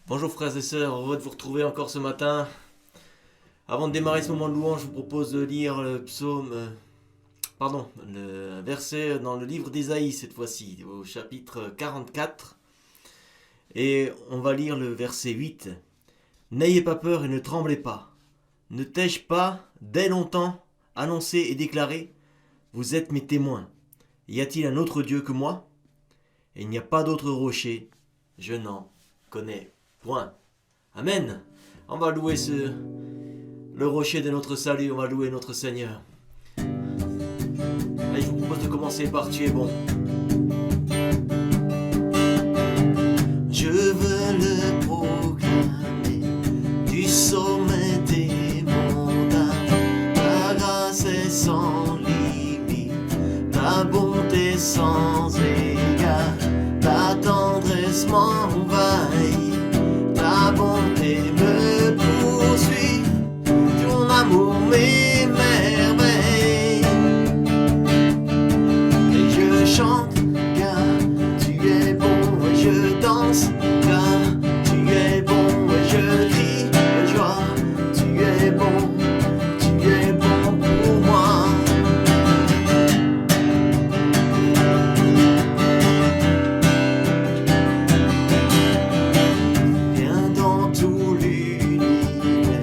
Bonjour frères et sœurs, heureux de vous retrouver encore ce matin. Avant de démarrer ce moment de louange, je vous propose de lire le verset dans le livre d'Ésaïe cette fois-ci, au chapitre 44. Et on va lire le verset 8. N'ayez pas peur et ne tremblez pas. Ne t'ai-je pas, dès longtemps, annoncé et déclaré: vous êtes mes témoins. Y a-t-il un autre Dieu que moi? Et il n'y a pas d'autre rocher, je n'en connais point. Amen. On va louer le rocher de notre salut, on va louer notre Seigneur. Allez, je vous propose de commencer par Tu es bon. Je veux le proclamer du sommet des montagnes. Ta grâce est sans limite, ta bonté sans égard, ta tendresse m'envahit, ta bonté me poursuit, ton amour m'émerveille. Et je chante car tu es bon, et je danse car tu es bon, et je crie de joie, tu es bon pour moi. Viens dans tout l'univers,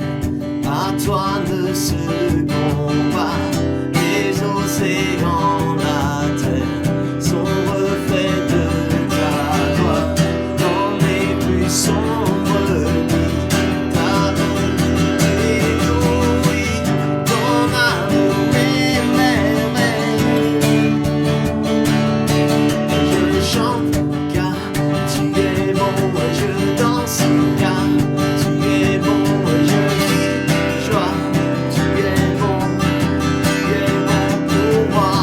à toi ne se combat. Les océans, la terre, sont reflets de ta gloire. Dans les plus sombres nuits, ta bonté éblouit, ton amour m'émerveille. Je chante car tu es bon, et je danse car tu es bon, et je crie de joie, tu es bon pour moi.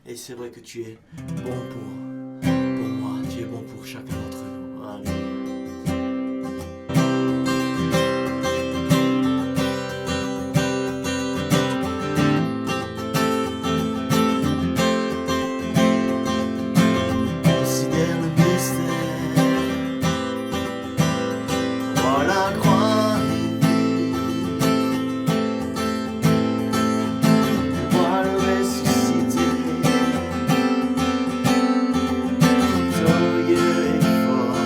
Et c'est vrai que tu es bon pour moi, tu es bon pour chacun d'entre nous. Alléluia. Considère le mystère, voir la croix, voir le ressuscité, glorieux et fort.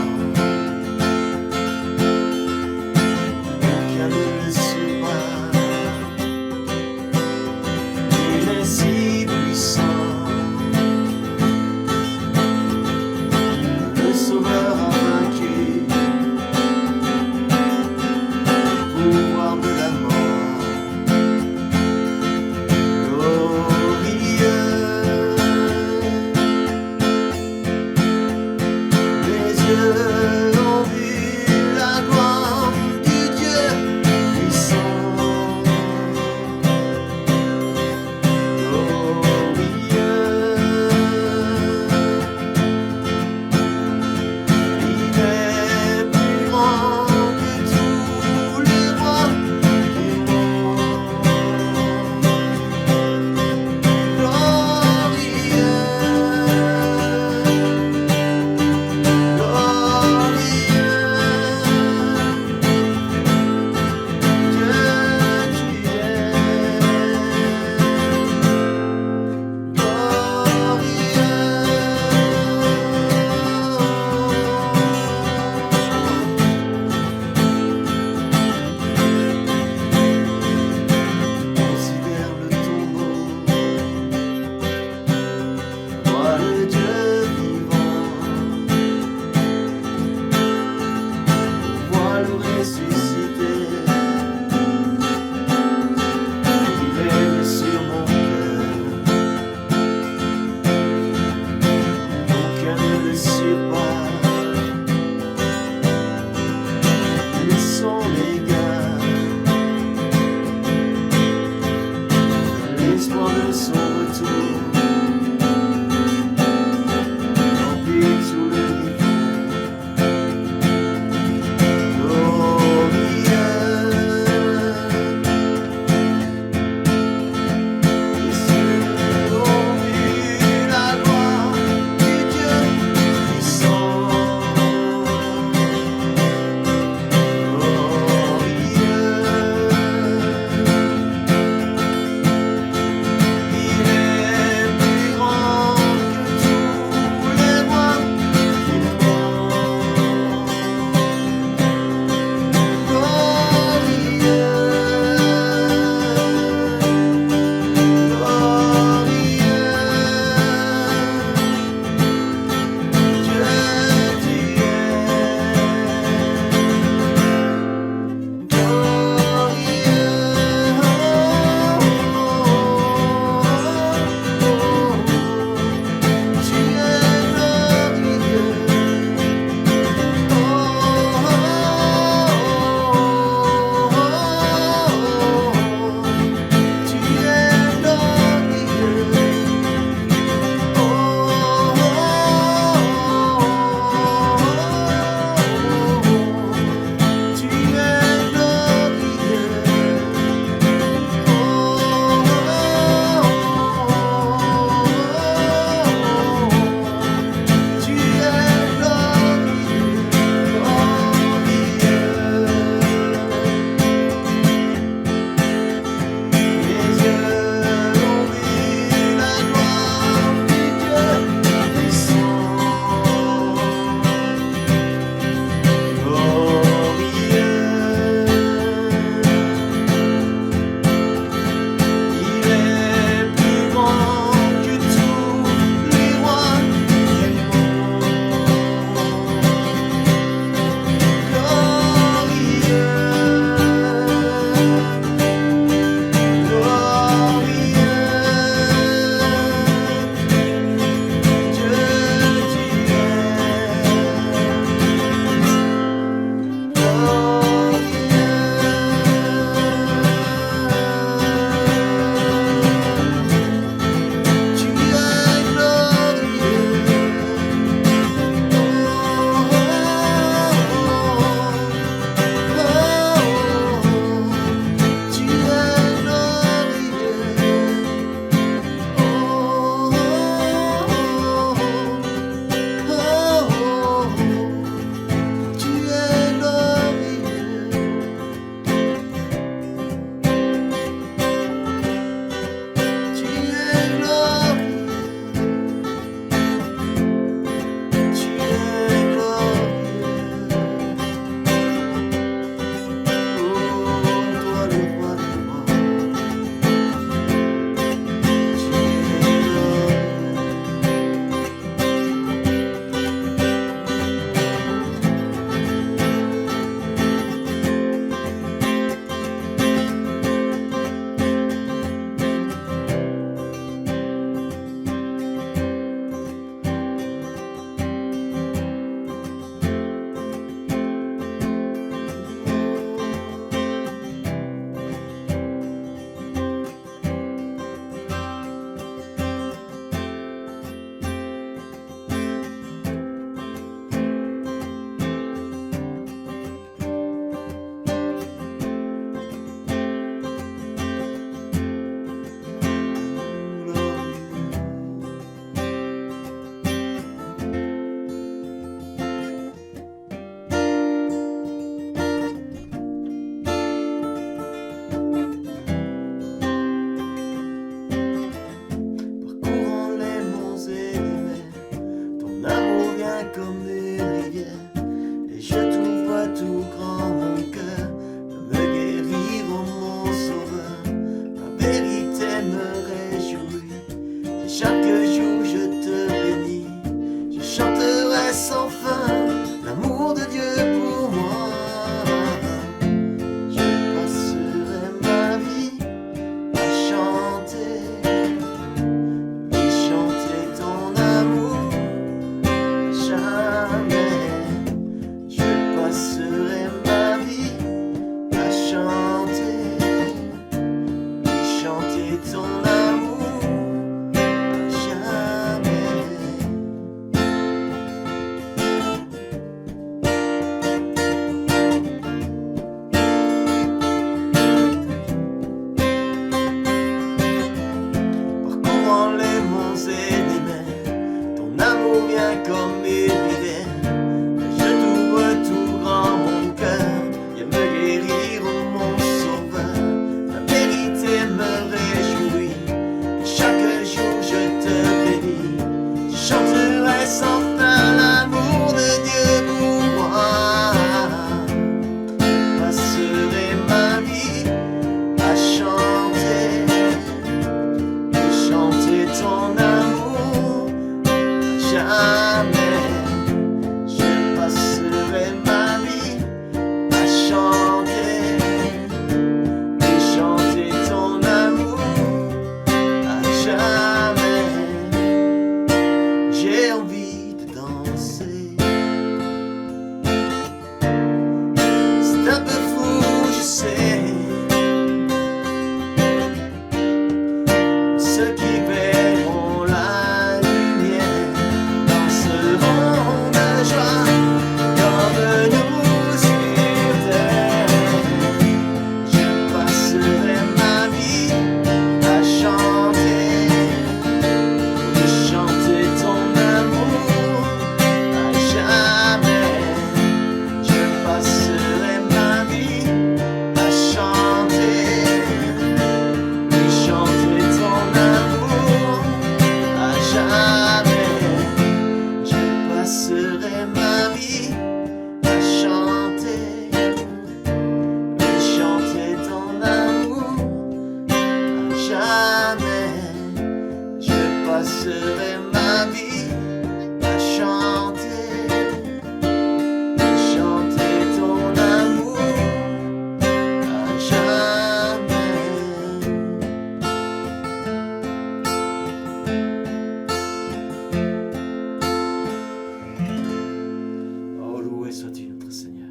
comme une rivière, et je t'ouvre tout grand mon cœur, de me guérir, oh mon sauveur. Ta vérité me réjouit, et chaque jour je te bénis. Je chanterai sans fin l'amour de Dieu pour moi. Je passerai ma vie à chanter, et chanter ton amour jamais. Je passerai ma vie à chanter, et chanter ton amour jamais. Parcourant les monts et les mers, ton amour vient comme une rivière. Je t'ouvre tout grand mon cœur, viens me guérir, oh mon sauveur. Ta vérité me réjouit, et chaque jour je te bénis. Je chanterai sans fin l'amour de Dieu pour moi. Je passerai ma vie à chanter, et chanter ton amour jamais. Je passerai ma vie à chanter, et chanter ton amour à jamais. J'ai envie de danser. C'est un peu fou, je sais. Ceux qui verront la lumière danseront de joie comme nous sur terre. Je passerai ma vie à chanter, et chanter ton amour à jamais. Je passerai ma vie à chanter, et chanter ton amour à jamais. Je passerai ma vie à chanter, et chanter ton amour à jamais. Je passerai ma vie à chanter, et chanter ton amour à jamais. Oh, loué sois-tu notre Seigneur.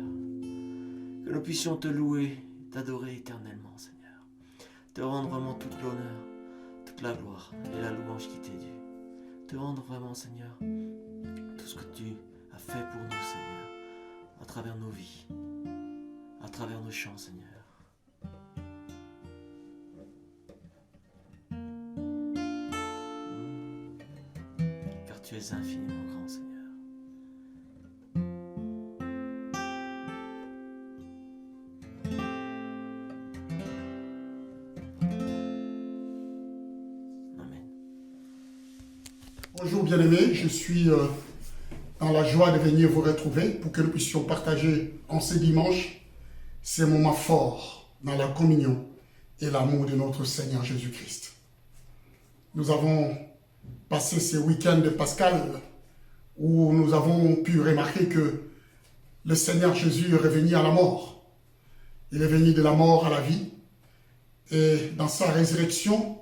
Que nous puissions te louer, t'adorer éternellement, Seigneur. Te rendre vraiment toute l'honneur, toute la gloire et la louange qui t'est due. Te rendre vraiment, Seigneur, tout ce que tu as fait pour nous, Seigneur, à travers nos vies, à travers nos chants, Seigneur. Car tu es infiniment grand, Seigneur. Amen. Bonjour bien-aimés, je suis dans la joie de venir vous retrouver pour que nous puissions partager en ce dimanche ces moments forts dans la communion et l'amour de notre Seigneur Jésus-Christ. Nous avons passé ce week-end de Pascal où nous avons pu remarquer que le Seigneur Jésus est revenu à la mort. Il est venu de la mort à la vie et dans sa résurrection,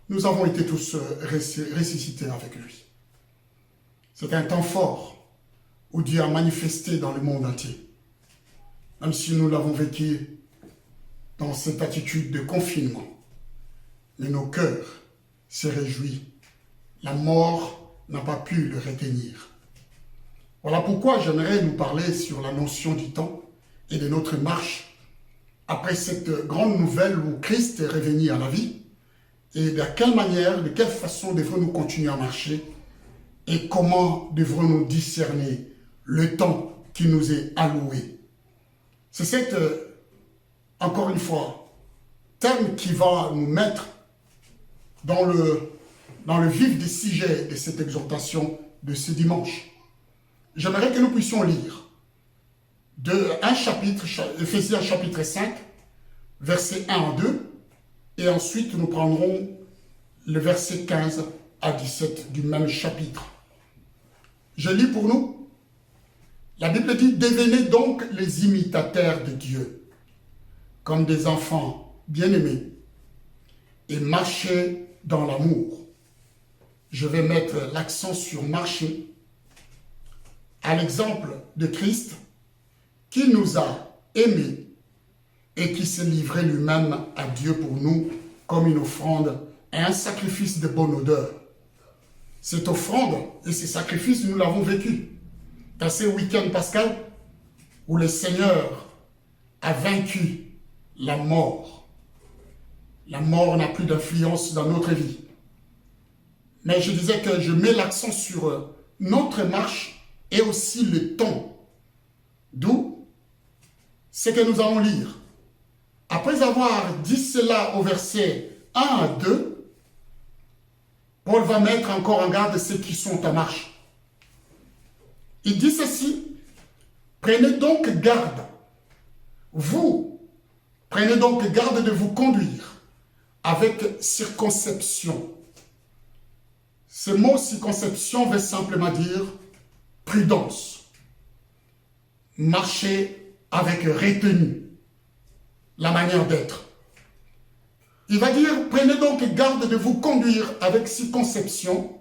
nous avons été tous ressuscités avec lui. C'est un temps fort où Dieu a manifesté dans le monde entier. Même si nous l'avons vécu dans cette attitude de confinement, mais nos cœurs se réjouissent. La mort n'a pas pu le retenir. Voilà pourquoi j'aimerais nous parler sur la notion du temps et de notre marche après cette grande nouvelle où Christ est revenu à la vie. Et de quelle manière, de quelle façon devrons-nous continuer à marcher et comment devrons-nous discerner le temps qui nous est alloué. C'est cette, encore une fois, thème qui va nous mettre dans le vif des sujets de cette exhortation de ce dimanche. j'aimerais que nous puissions lire un chapitre, Éphésiens chapitre 5, versets 1 à 2, et ensuite nous prendrons le verset 15 à 17 du même chapitre. Je lis pour nous. La Bible dit, devenez donc les imitateurs de Dieu, comme des enfants bien-aimés, et marchez dans l'amour. Je vais mettre l'accent sur marcher, à l'exemple de Christ, qui nous a aimés et qui s'est livré lui-même à Dieu pour nous comme une offrande et un sacrifice de bonne odeur. Cette offrande et ces sacrifices, nous l'avons vécu dans ces week-ends pascal où le Seigneur a vaincu la mort. La mort n'a plus d'influence dans notre vie. Mais je disais que je mets l'accent sur notre marche et aussi le temps. D'où ce que nous allons lire. Après avoir dit cela au verset 1 à 2, Paul va mettre encore en garde ceux qui sont en marche. Il dit ceci, prenez donc garde, prenez donc garde de vous conduire avec circonception. Ce mot circonception veut simplement dire prudence. Marcher avec retenue, la manière d'être. Il va dire, prenez donc garde de vous conduire avec circonception.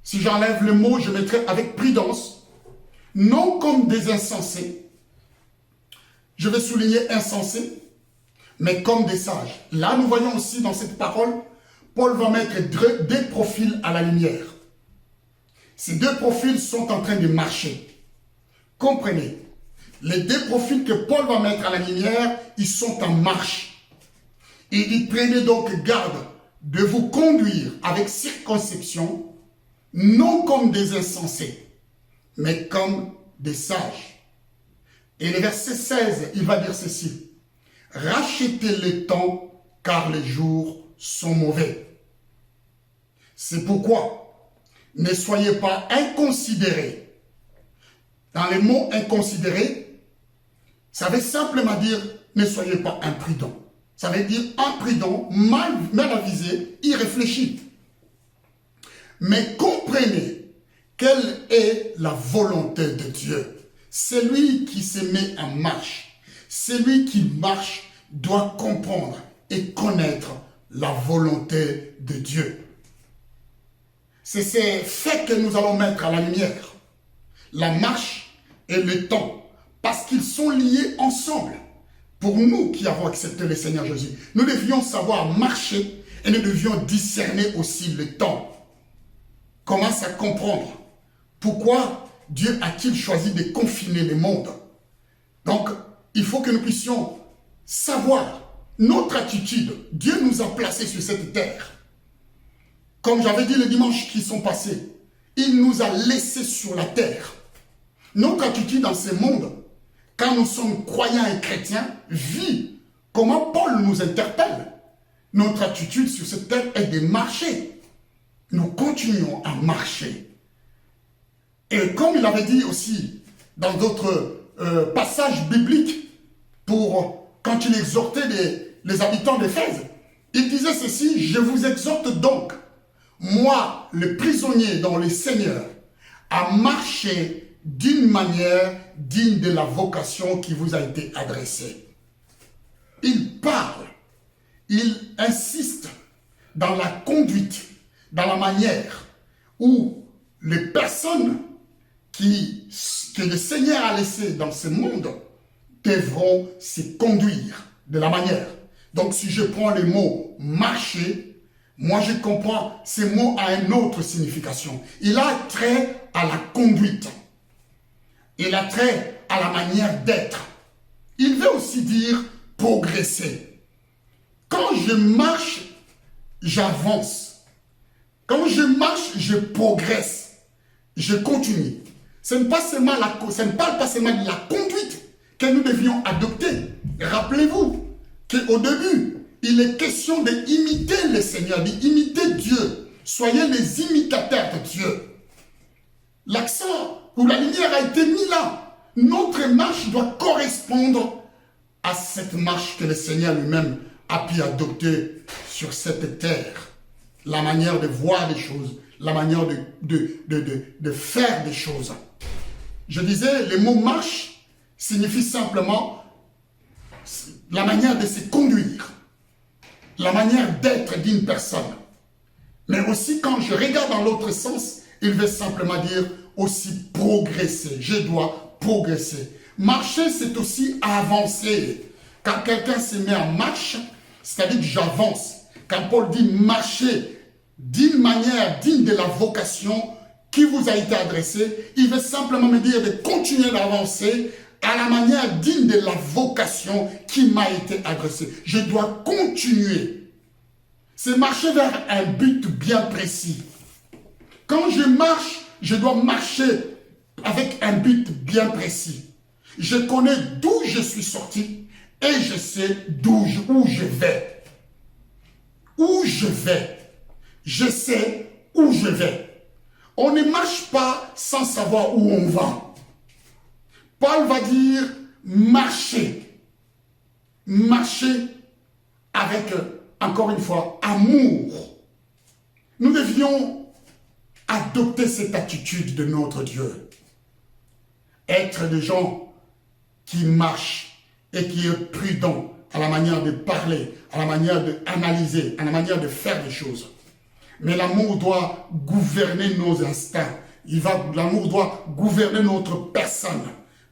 Si j'enlève le mot, je mettrai avec prudence, non comme des insensés. Je vais souligner insensés, mais comme des sages. Là, nous voyons aussi dans cette parole, Paul va mettre deux profils à la lumière. Ces deux profils sont en train de marcher. Comprenez, les deux profils que Paul va mettre à la lumière, ils sont en marche. Il dit, prenez donc garde de vous conduire avec circonception, non comme des insensés, mais comme des sages. Et le verset 16, il va dire ceci, rachetez le temps, car les jours sont mauvais. C'est pourquoi, ne soyez pas inconsidérés. Dans les mots inconsidérés, ça veut simplement dire ne soyez pas imprudents. Ça veut dire imprudent, mal avisé, irréfléchi. Mais comprenez quelle est la volonté de Dieu. Celui qui se met en marche, celui qui marche doit comprendre et connaître la volonté de Dieu. C'est ces faits que nous allons mettre à la lumière. La marche et le temps, parce qu'ils sont liés ensemble. Pour nous qui avons accepté le Seigneur Jésus, nous devions savoir marcher et nous devions discerner aussi le temps. Commence à comprendre pourquoi Dieu a-t-il choisi de confiner le monde. Donc, il faut que nous puissions savoir notre attitude. Dieu nous a placés sur cette terre. Comme j'avais dit le dimanche qui sont passés, il nous a laissés sur la terre. Notre attitude dans ce monde, quand nous sommes croyants et chrétiens, vit comment Paul nous interpelle. Notre attitude sur cette terre est de marcher. Nous continuons à marcher. Et comme il avait dit aussi dans d'autres passages bibliques, quand il exhortait les habitants d'Éphèse, il disait ceci, je vous exhorte donc, moi, le prisonnier dans le Seigneur, à marcher d'une manière digne de la vocation qui vous a été adressée. Il parle, il insiste dans la conduite, dans la manière où les personnes que le Seigneur a laissées dans ce monde devront se conduire de la manière. Donc si je prends le mot marcher, moi je comprends ce mot a une autre signification. Il a trait à la conduite. Il a trait à la manière d'être. Il veut aussi dire progresser. Quand je marche, j'avance. Quand je marche, je progresse. Je continue. Ce ne parle pas seulement de la conduite que nous devions adopter. Rappelez-vous qu'au début, il est question d'imiter le Seigneur, d'imiter Dieu. Soyez les imitateurs de Dieu. L'accent ou la lumière a été mis là. Notre marche doit correspondre à cette marche que le Seigneur lui-même a pu adopter sur cette terre. La manière de voir les choses, la manière de faire des choses. Je disais, le mot marche signifie simplement la manière de se conduire, la manière d'être d'une personne. Mais aussi, quand je regarde dans l'autre sens, il veut simplement dire aussi progresser. Je dois progresser. Marcher, c'est aussi avancer. Quand quelqu'un se met en marche, c'est-à-dire que j'avance. Quand Paul dit marcher d'une manière digne de la vocation qui vous a été adressée, il veut simplement me dire de continuer d'avancer à la manière digne de la vocation qui m'a été adressée. Je dois continuer. C'est marcher vers un but bien précis. Quand je marche, je dois marcher avec un but bien précis. Je connais d'où je suis sorti et je sais où je vais. Où je vais. Je sais où je vais. On ne marche pas sans savoir où on va. Paul va dire marcher. Marcher avec, encore une fois, amour. Nous devions adopter cette attitude de notre Dieu. Être des gens qui marchent et qui est prudent à la manière de parler, à la manière d'analyser, à la manière de faire des choses. Mais l'amour doit gouverner nos instincts. L'amour doit gouverner notre personne.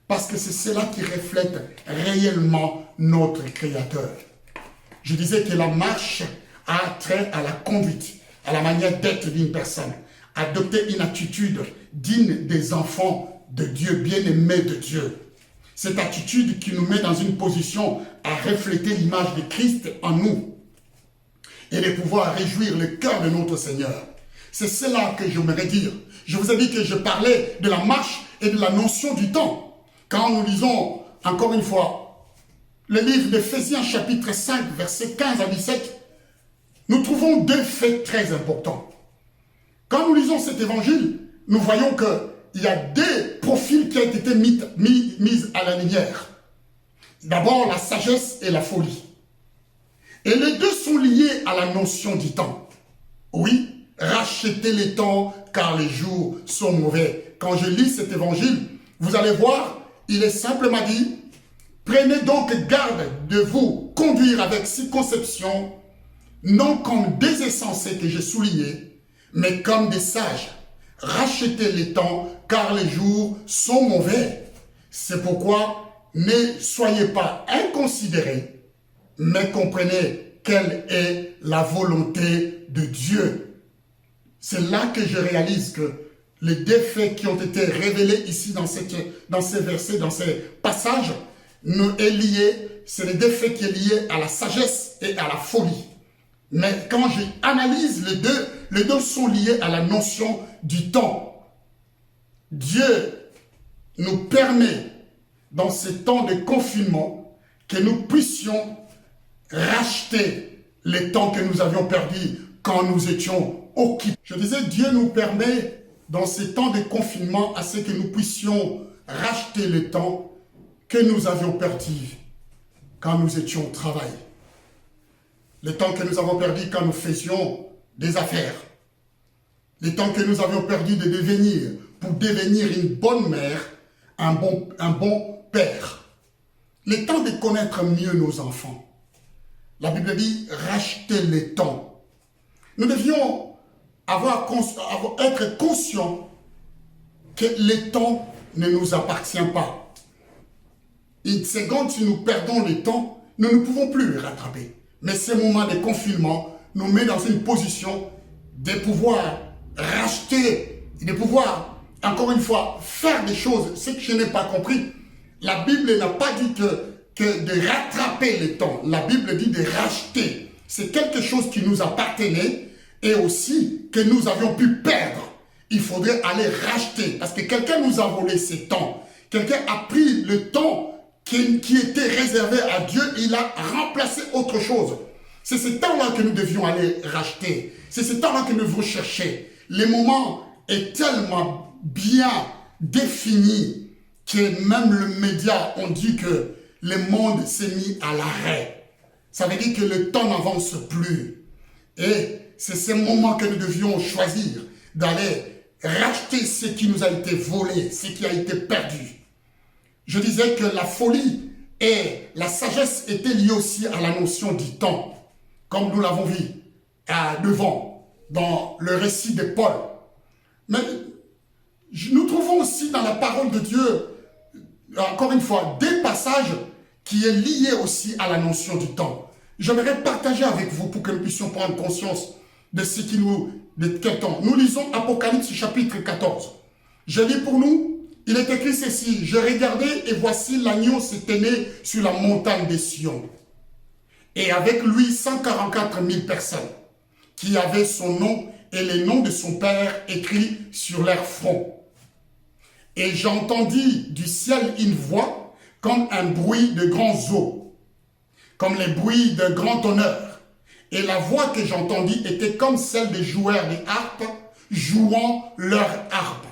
Parce que c'est cela qui reflète réellement notre Créateur. Je disais que la marche a trait à la conduite, à la manière d'être d'une personne. Adopter une attitude digne des enfants de Dieu, bien-aimés de Dieu. Cette attitude qui nous met dans une position à refléter l'image de Christ en nous et de pouvoir réjouir le cœur de notre Seigneur. C'est cela que j'aimerais dire. Je vous ai dit que je parlais de la marche et de la notion du temps. Quand nous lisons, encore une fois, le livre d'Éphésiens chapitre 5, versets 15 à 17, nous trouvons deux faits très importants. Quand nous lisons cet évangile, nous voyons qu'il y a deux profils qui ont été mis à la lumière. D'abord, la sagesse et la folie. Et les deux sont liés à la notion du temps. Oui, rachetez les temps car les jours sont mauvais. Quand je lis cet évangile, vous allez voir, il est simplement dit, prenez donc garde de vous conduire avec circonception, non comme des insensés que j'ai soulignés, mais comme des sages. Rachetez les temps car les jours sont mauvais. C'est pourquoi ne soyez pas inconsidérés, mais comprenez quelle est la volonté de Dieu. C'est là que je réalise que les deux faits qui ont été révélés ici dans ces versets, dans ces passages, nous est lié, c'est les deux faits qui est lié à la sagesse et à la folie. Mais quand j'analyse les deux sont liés à la notion du temps. Dieu nous permet, dans ces temps de confinement, que nous puissions racheter les temps que nous avions perdus quand nous étions occupés. Je disais, Dieu nous permet, dans ces temps de confinement, à ce que nous puissions racheter le temps que nous avions perdu quand nous étions au travail. Le temps que nous avons perdu quand nous faisions des affaires. Le temps que nous avions perdu de devenir, pour devenir une bonne mère, un bon père. Le temps de connaître mieux nos enfants. La Bible dit, racheter le temps. Nous devions être conscients que le temps ne nous appartient pas. Une seconde, si nous perdons le temps, nous ne pouvons plus le rattraper. Mais ce moment de confinement nous met dans une position de pouvoir racheter, de pouvoir, encore une fois, faire des choses. Ce que je n'ai pas compris, la Bible n'a pas dit que de rattraper le temps. La Bible dit de racheter. C'est quelque chose qui nous appartenait et aussi que nous avions pu perdre. Il faudrait aller racheter parce que quelqu'un nous a volé ce temps. Quelqu'un a pris le temps qui était réservé à Dieu, il a remplacé autre chose. C'est ce temps-là que nous devions aller racheter. C'est ce temps-là que nous devons chercher. Le moment est tellement bien définie que même le média, on dit que le monde s'est mis à l'arrêt. Ça veut dire que le temps n'avance plus. Et c'est ce moment que nous devions choisir d'aller racheter ce qui nous a été volé, ce qui a été perdu. Je disais que la folie et la sagesse étaient liées aussi à la notion du temps, comme nous l'avons vu devant, dans le récit de Paul. Mais nous trouvons aussi dans la parole de Dieu, encore une fois, des passages qui est lié aussi à la notion du temps. J'aimerais partager avec vous pour que nous puissions prendre conscience de ce qui de quel temps. Nous lisons Apocalypse chapitre 14. Je lis pour nous, il est écrit ceci: je regardais et voici l'agneau se tenait sur la montagne des Sion. Et avec lui 144 000 personnes qui avaient son nom et les noms de son père écrits sur leur front. Et j'entendis du ciel une voix comme un bruit de grands eaux, comme les bruits d'un grand honneur. Et la voix que j'entendis était comme celle des joueurs de harpe jouant leur harpe.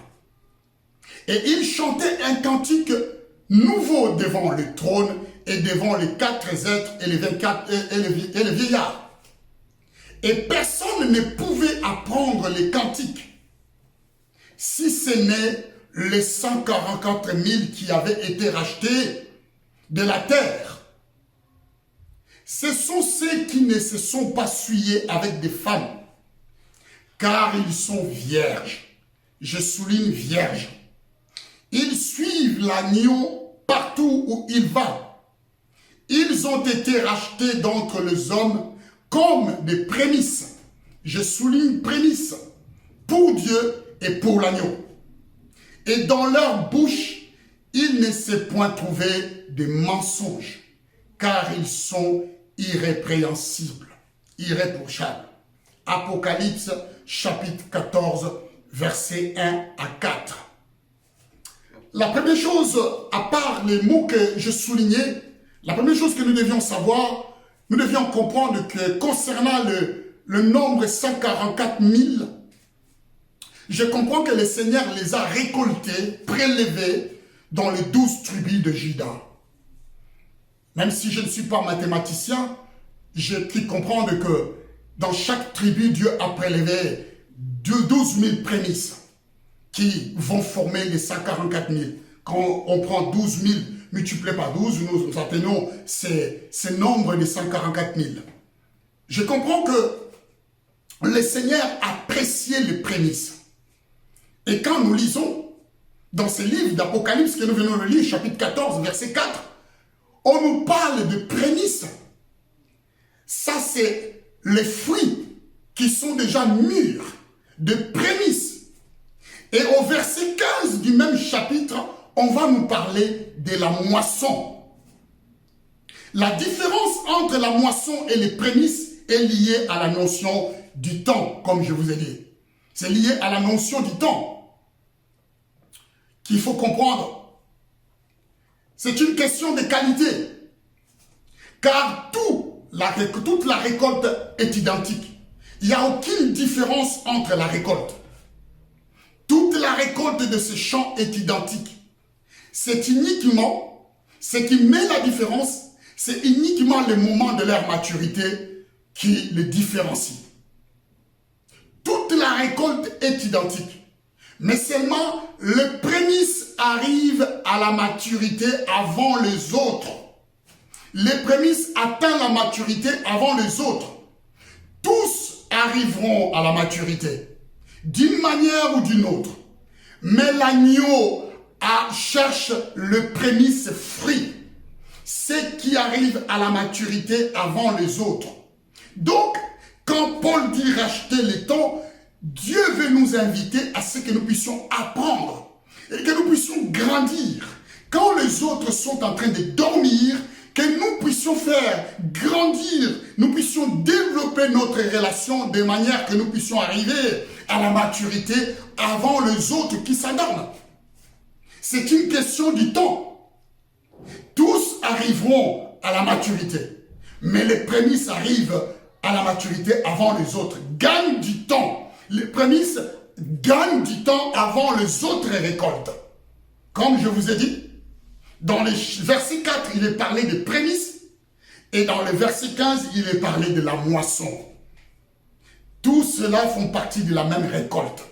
Et ils chantaient un cantique nouveau devant le trône et devant les 4 êtres et les 24 et les vieillards. Et personne ne pouvait apprendre les cantiques, si ce n'est les 144 000 qui avaient été rachetés de la terre. Ce sont ceux qui ne se sont pas souillés avec des femmes, car ils sont vierges. Je souligne vierges. Ils suivent l'agneau partout où il va. Ils ont été rachetés d'entre les hommes comme des prémices. Je souligne prémices pour Dieu et pour l'agneau. Et dans leur bouche, il ne s'est point trouvé de mensonges, car ils sont irrépréhensibles, irréprochables. Apocalypse chapitre 14, versets 1 à 4. La première chose, à part les mots que je soulignais, la première chose que nous devions savoir, nous devions comprendre que concernant le nombre 144 000, je comprends que le Seigneur les a récoltés, prélevés dans les 12 tribus de Juda. Même si je ne suis pas mathématicien, j'ai pu comprendre que dans chaque tribu, Dieu a prélevé 12 000 prémices qui vont former les 144 000. Quand on prend 12 000 multiplié par 12, nous atteignons ce nombre de 144 000. Je comprends que le Seigneur appréciait les prémices. Et quand nous lisons dans ce livre d'Apocalypse que nous venons de lire, chapitre 14, verset 4, on nous parle de prémices. Ça, c'est les fruits qui sont déjà mûrs, de prémices. Et au verset 15 du même chapitre, on va nous parler de la moisson. La différence entre la moisson et les prémices est liée à la notion du temps, comme je vous ai dit. C'est lié à la notion du temps qu'il faut comprendre. C'est une question de qualité. Car toute la récolte est identique. Il n'y a aucune différence entre la récolte. Toute la récolte de ce champ est identique. C'est uniquement, ce qui met la différence, c'est uniquement le moment de leur maturité qui les différencie. Toute la récolte est identique. Mais seulement, le prémisse arrive à la maturité avant les autres. Les prémices atteignent la maturité avant les autres. Tous arriveront à la maturité, d'une manière ou d'une autre. Mais l'agneau cherche le prémisse fruit, ce qui arrive à la maturité avant les autres. Donc, quand Paul dit racheter les temps, Dieu veut nous inviter à ce que nous puissions apprendre et que nous puissions grandir. Quand les autres sont en train de dormir, que nous puissions faire grandir, nous puissions développer notre relation de manière que nous puissions arriver à la maturité avant les autres qui s'endorment. C'est une question du temps. Tous arriveront à la maturité, mais les prémices arrivent à la maturité avant les autres. Gagne du temps. Les prémices gagnent du temps avant les autres récoltes. Comme je vous ai dit, dans le verset 4, il est parlé des prémices, et dans le verset 15, il est parlé de la moisson. Tout cela font partie de la même récolte.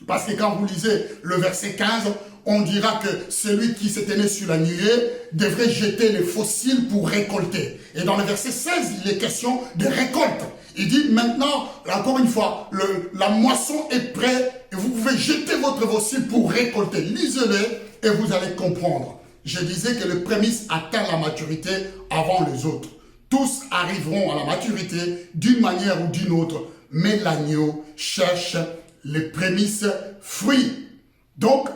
Parce que quand vous lisez le verset 15, on dira que celui qui s'était né sur la nuée devrait jeter les fossiles pour récolter. Et dans le verset 16, il est question de récolte. Il dit maintenant, encore une fois, la moisson est prête et vous pouvez jeter votre fossile pour récolter. Lisez-le et vous allez comprendre. Je disais que le prémisse atteint la maturité avant les autres. Tous arriveront à la maturité d'une manière ou d'une autre, mais l'agneau cherche les prémices fruits. Donc,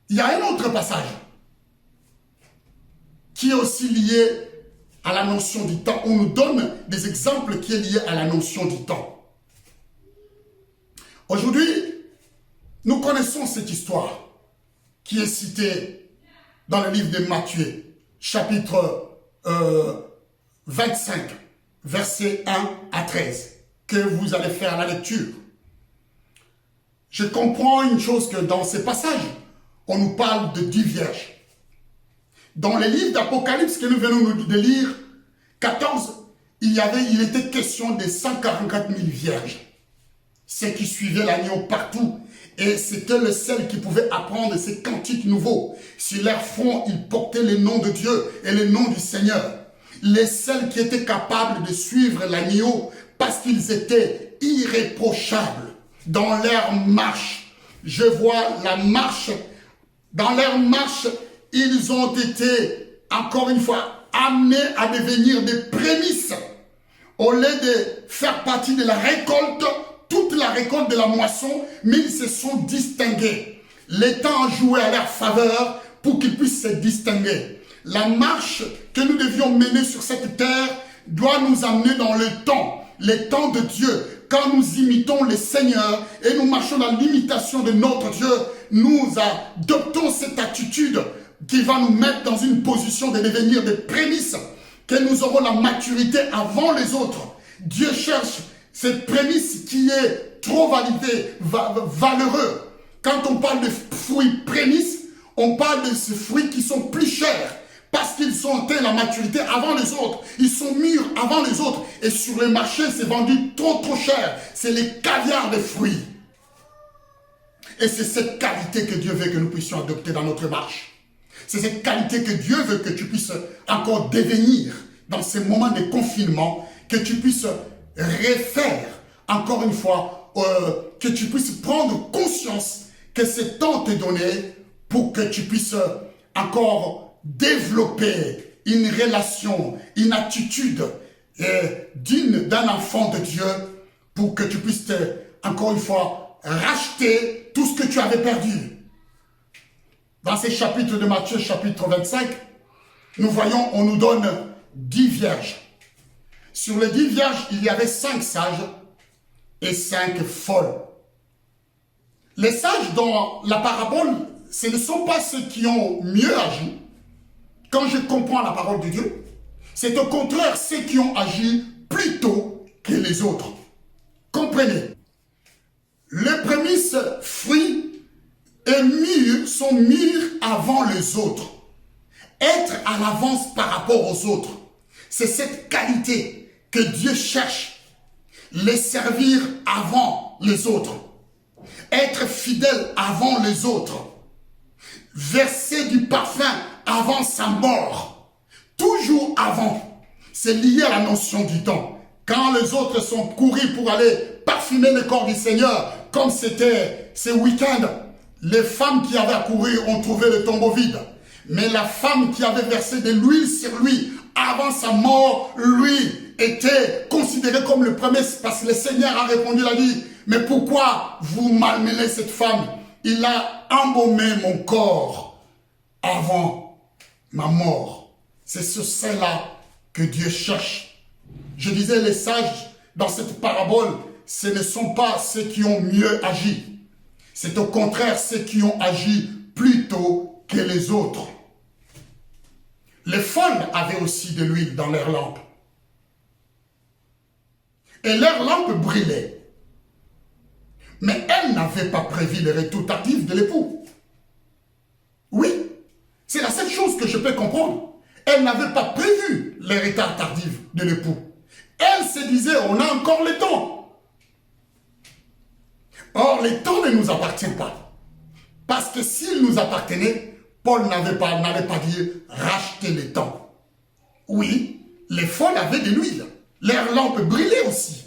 il y a un autre passage qui est aussi lié à la notion du temps. On nous donne des exemples qui sont liés à la notion du temps. Aujourd'hui, nous connaissons cette histoire qui est citée dans le livre de Matthieu, chapitre 25, versets 1 à 13, que vous allez faire la lecture. Je comprends une chose que dans ces passages, on nous parle de 10 vierges. Dans les livres d'Apocalypse que nous venons de lire, 14, il était question de 144 000 vierges. Ceux qui suivaient l'agneau partout. Et c'était le seul qui pouvait apprendre ces cantiques nouveaux. Sur leur front, ils portaient le nom de Dieu et le nom du Seigneur. Les seuls qui étaient capables de suivre l'agneau parce qu'ils étaient irréprochables dans leur marche. Je vois la marche. Dans leur marche, ils ont été, encore une fois, amenés à devenir des prémices. Au lieu de faire partie de la récolte, toute la récolte de la moisson, mais ils se sont distingués. Les temps a joué à leur faveur pour qu'ils puissent se distinguer. La marche que nous devions mener sur cette terre doit nous amener dans le temps de Dieu. Quand nous imitons le Seigneur et nous marchons dans l'imitation de notre Dieu, nous adoptons cette attitude qui va nous mettre dans une position de devenir des prémices, que nous aurons la maturité avant les autres. Dieu cherche cette prémisse qui est trop validée, valeureux. Quand on parle de fruits prémices, on parle de ces fruits qui sont plus chers parce qu'ils ont atteint la maturité avant les autres. Ils sont mûrs avant les autres. Et sur le marché, c'est vendu trop cher. C'est les caviars de fruits. Et c'est cette qualité que Dieu veut que nous puissions adopter dans notre marche. C'est cette qualité que Dieu veut que tu puisses encore devenir dans ces moments de confinement, que tu puisses refaire, encore une fois, que tu puisses prendre conscience que ce temps t'est donné pour que tu puisses encore développer une relation, une attitude d'un enfant de Dieu pour que tu puisses, encore une fois, racheter tout ce que tu avais perdu. Dans ces chapitres de Matthieu, chapitre 25, nous voyons, on nous donne 10 vierges. Sur les 10 vierges, il y avait 5 sages et 5 folles. Les sages dans la parabole, ce ne sont pas ceux qui ont mieux agi. Quand je comprends la parole de Dieu, c'est au contraire ceux qui ont agi plus tôt que les autres. Comprenez, les prémices fruits et mûrs sont mûrs avant les autres. Être à l'avance par rapport aux autres, c'est cette qualité que Dieu cherche. Les servir avant les autres. Être fidèle avant les autres. Verser du parfum avant sa mort. Toujours avant. C'est lié à la notion du temps. Quand les autres sont courus pour aller parfumer le corps du Seigneur, comme c'était ce week-end, les femmes qui avaient accouru ont trouvé le tombeau vide. Mais la femme qui avait versé de l'huile sur lui avant sa mort, lui, était considéré comme le premier, parce que le Seigneur a répondu, il a dit, mais pourquoi vous malmenez cette femme? Il a embaumé mon corps avant ma mort. C'est sur cela que Dieu cherche. Je disais, les sages, dans cette parabole, ce ne sont pas ceux qui ont mieux agi. C'est au contraire ceux qui ont agi plus tôt que les autres. Les folles avaient aussi de l'huile dans leurs lampes. Et leurs lampes brillaient. Mais elle n'avait pas prévu le retour tardif de l'époux. Oui, c'est la seule chose que je peux comprendre. Elle n'avait pas prévu le retard tardif de l'époux. Elle se disait, on a encore le temps. Or, le temps ne nous appartient pas. Parce que s'il nous appartenait, Paul n'allait pas dire racheter le temps. Oui, les folles avaient de l'huile. Leurs lampes brillaient aussi.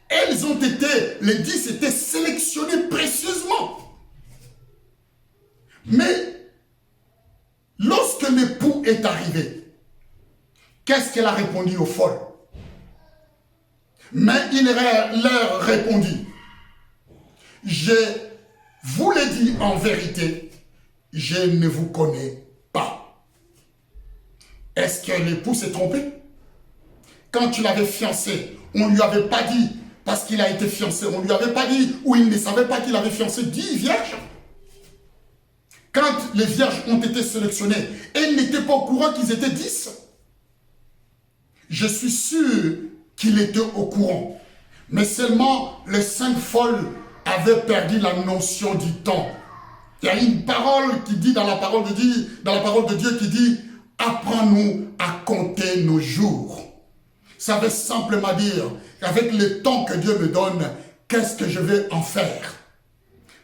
Elles ont été, les 10 étaient sélectionnées précieusement. Mais, lorsque l'époux est arrivé, qu'est-ce qu'elle a répondu aux folles? Mais il leur répondit, je vous l'ai dit en vérité, je ne vous connais pas. Est-ce que l'époux s'est trompé? Quand il avait fiancé, on ne lui avait pas dit, parce qu'il a été fiancé, on ne lui avait pas dit, ou il ne savait pas qu'il avait fiancé 10 vierges. Quand les vierges ont été sélectionnées, elle n'était pas au courant qu'ils étaient 10. Je suis sûr qu'il était au courant. Mais seulement les 5 folles avaient perdu la notion du temps. Il y a une parole qui dit dans la parole de Dieu qui dit « Apprends-nous à compter nos jours ». Ça veut simplement dire qu'avec le temps que Dieu me donne, qu'est-ce que je vais en faire?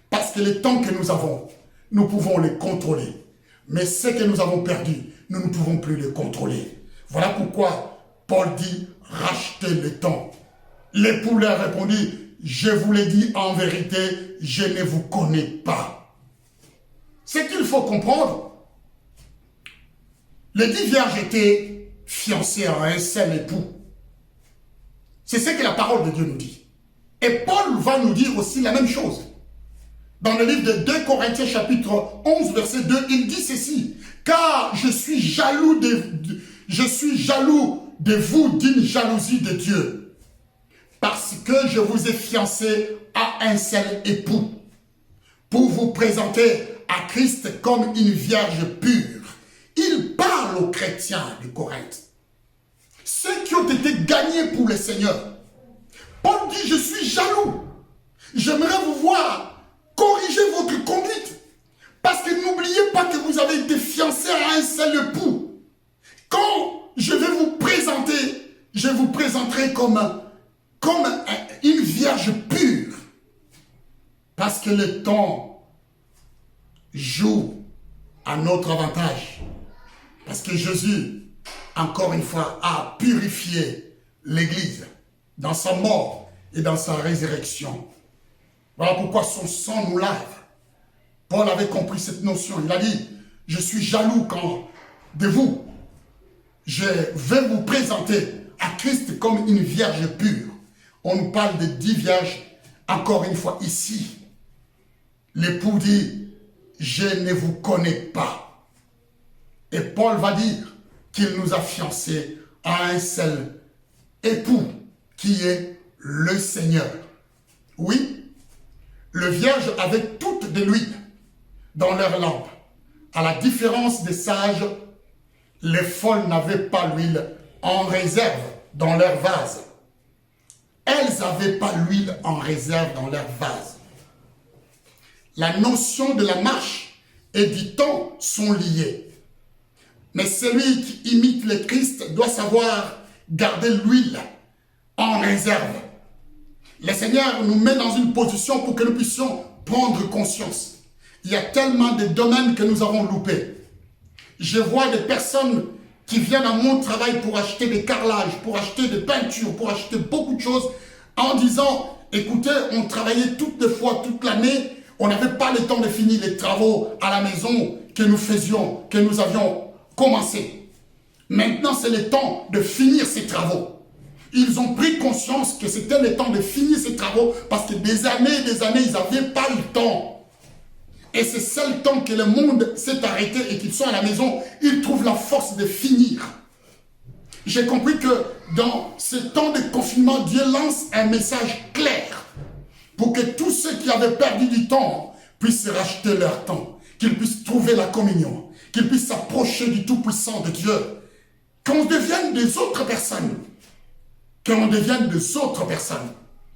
Parce que le temps que nous avons, nous pouvons les contrôler. Mais ce que nous avons perdu, nous ne pouvons plus les contrôler. Voilà pourquoi Paul dit « Rachetez le temps ». L'époux leur répondit « Je vous l'ai dit en vérité, je ne vous connais pas ». Ce qu'il faut comprendre, les 10 vierges étaient fiancées à un seul époux. C'est ce que la parole de Dieu nous dit. Et Paul va nous dire aussi la même chose. Dans le livre de 2 Corinthiens chapitre 11 verset 2, il dit ceci. Car je suis jaloux de vous d'une jalousie de Dieu. Parce que je vous ai fiancé à un seul époux. Pour vous présenter à Christ comme une vierge pure. Il parle aux chrétiens de Corinthe. Ceux qui ont été gagnés pour le Seigneur. Paul dit, je suis jaloux. J'aimerais vous voir corriger votre conduite. Parce que n'oubliez pas que vous avez été fiancés à un seul époux. Quand je vais vous présenter, je vous présenterai comme une vierge pure. Parce que le temps joue à notre avantage. Parce que Jésus, encore une fois, a purifié l'Église dans sa mort et dans sa résurrection. Voilà pourquoi son sang nous lave. Paul avait compris cette notion. Il a dit, je suis jaloux de vous. Je vais vous présenter à Christ comme une vierge pure. On nous parle de 10 vierges, encore une fois ici. L'époux dit, je ne vous connais pas. Et Paul va dire qu'il nous a fiancés à un seul époux, qui est le Seigneur. Oui, le vierge avait toutes de l'huile dans leur lampe. À la différence des sages, les folles n'avaient pas l'huile en réserve dans leur vase. Elles n'avaient pas l'huile en réserve dans leur vase. La notion de la marche et du temps sont liées. Mais celui qui imite le Christ doit savoir garder l'huile en réserve. Le Seigneur nous met dans une position pour que nous puissions prendre conscience. Il y a tellement de domaines que nous avons loupés. Je vois des personnes qui viennent à mon travail pour acheter des carrelages, pour acheter des peintures, pour acheter beaucoup de choses, en disant, écoutez, on travaillait toutes les fois, toute l'année, on n'avait pas le temps de finir les travaux à la maison que nous faisions, que nous avions commencé. Maintenant, c'est le temps de finir ces travaux. Ils ont pris conscience que c'était le temps de finir ces travaux parce que des années, ils n'avaient pas le temps. Et c'est seul temps que le monde s'est arrêté et qu'ils sont à la maison, ils trouvent la force de finir. J'ai compris que dans ce temps de confinement, Dieu lance un message clair pour que tous ceux qui avaient perdu du temps puissent racheter leur temps, qu'ils puissent trouver la communion, qu'ils puissent s'approcher du Tout-Puissant de Dieu, qu'on devienne des autres personnes,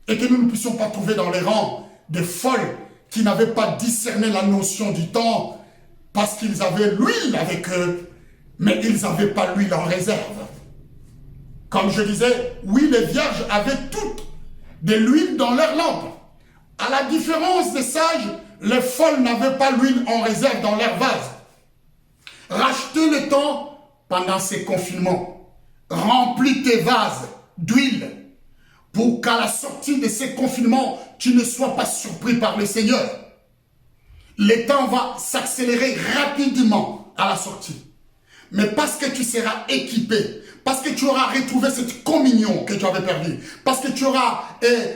et que nous ne puissions pas trouver dans les rangs des folles qui n'avaient pas discerné la notion du temps parce qu'ils avaient l'huile avec eux, mais ils n'avaient pas l'huile en réserve. Comme je disais, oui, les vierges avaient toutes de l'huile dans leur lampe. À la différence des sages, les folles n'avaient pas l'huile en réserve dans leur vase. Rachetez le temps pendant ces confinements. Remplis tes vases d'huile pour qu'à la sortie de ces confinements, tu ne sois pas surpris par le Seigneur. Le temps va s'accélérer rapidement à la sortie. Mais parce que tu seras équipé, parce que tu auras retrouvé cette communion que tu avais perdue, parce que tu auras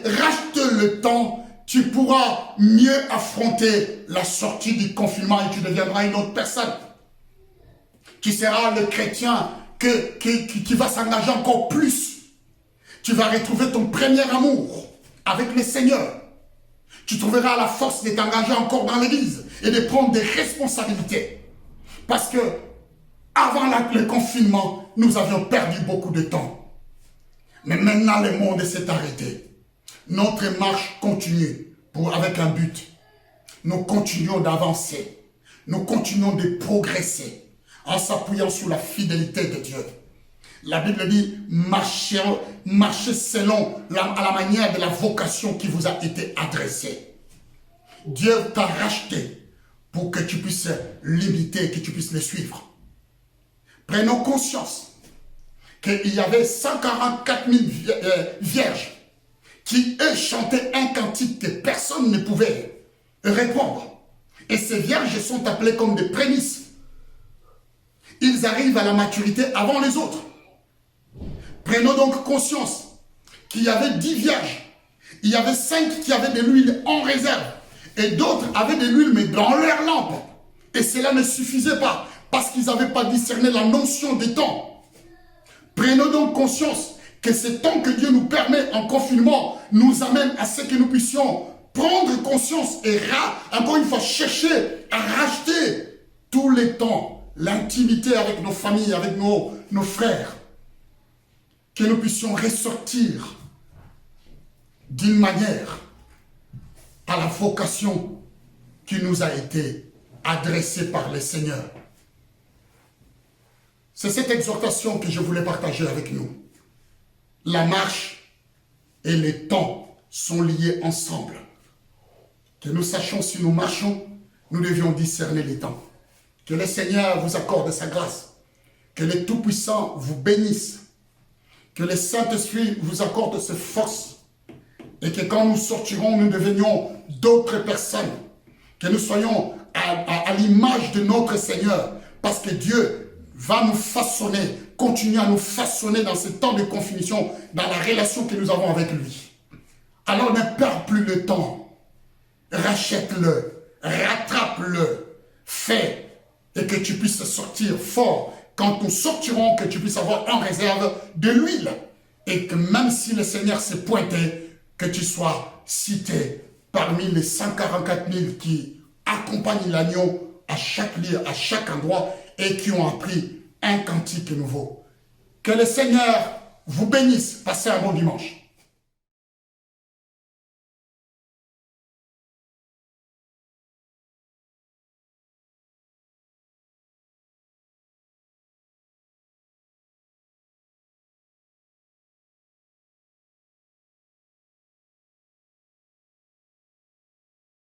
racheté le temps, tu pourras mieux affronter la sortie du confinement et tu deviendras une autre personne. Tu seras le chrétien qui va s'engager encore plus. Tu vas retrouver ton premier amour avec le Seigneur. Tu trouveras la force de t'engager encore dans l'église et de prendre des responsabilités. Parce que avant le confinement, nous avions perdu beaucoup de temps. Mais maintenant, le monde s'est arrêté. Notre marche continue avec un but. Nous continuons d'avancer. Nous continuons de progresser en s'appuyant sur la fidélité de Dieu. La Bible dit, marchez selon à la manière de la vocation qui vous a été adressée. Dieu t'a racheté pour que tu puisses l'imiter, que tu puisses le suivre. Prenons conscience qu'il y avait 144 000 vierges qui, eux, chantaient un cantique que personne ne pouvait répondre. Et ces vierges sont appelées comme des prémices. Ils arrivent à la maturité avant les autres. Prenons donc conscience qu'il y avait 10 vierges. Il y avait 5 qui avaient de l'huile en réserve. Et d'autres avaient de l'huile, mais dans leur lampe. Et cela ne suffisait pas, parce qu'ils n'avaient pas discerné la notion des temps. Prenons donc conscience que ce temps que Dieu nous permet en confinement nous amène à ce que nous puissions prendre conscience et encore une fois chercher à racheter tous les temps, l'intimité avec nos familles, avec nos frères. Que nous puissions ressortir d'une manière à la vocation qui nous a été adressée par le Seigneur. C'est cette exhortation que je voulais partager avec nous. La marche et le temps sont liés ensemble. Que nous sachions si nous marchons, nous devions discerner les temps. Que le Seigneur vous accorde sa grâce. Que le Tout-Puissant vous bénisse. Que le Saint-Esprit vous accorde ses forces. Et que quand nous sortirons, nous devenions d'autres personnes. Que nous soyons à l'image de notre Seigneur. Parce que Dieu va nous façonner, continuer à nous façonner dans ce temps de confinement, dans la relation que nous avons avec lui. Alors ne perds plus le temps. Rachète-le, rattrape-le, fais, et que tu puisses sortir fort. Quand nous sortirons, que tu puisses avoir en réserve de l'huile. Et que même si le Seigneur s'est pointé, que tu sois cité parmi les 144 000 qui accompagnent l'agneau à chaque lieu, à chaque endroit, et qui ont appris un cantique nouveau. Que le Seigneur vous bénisse. Passez un bon dimanche.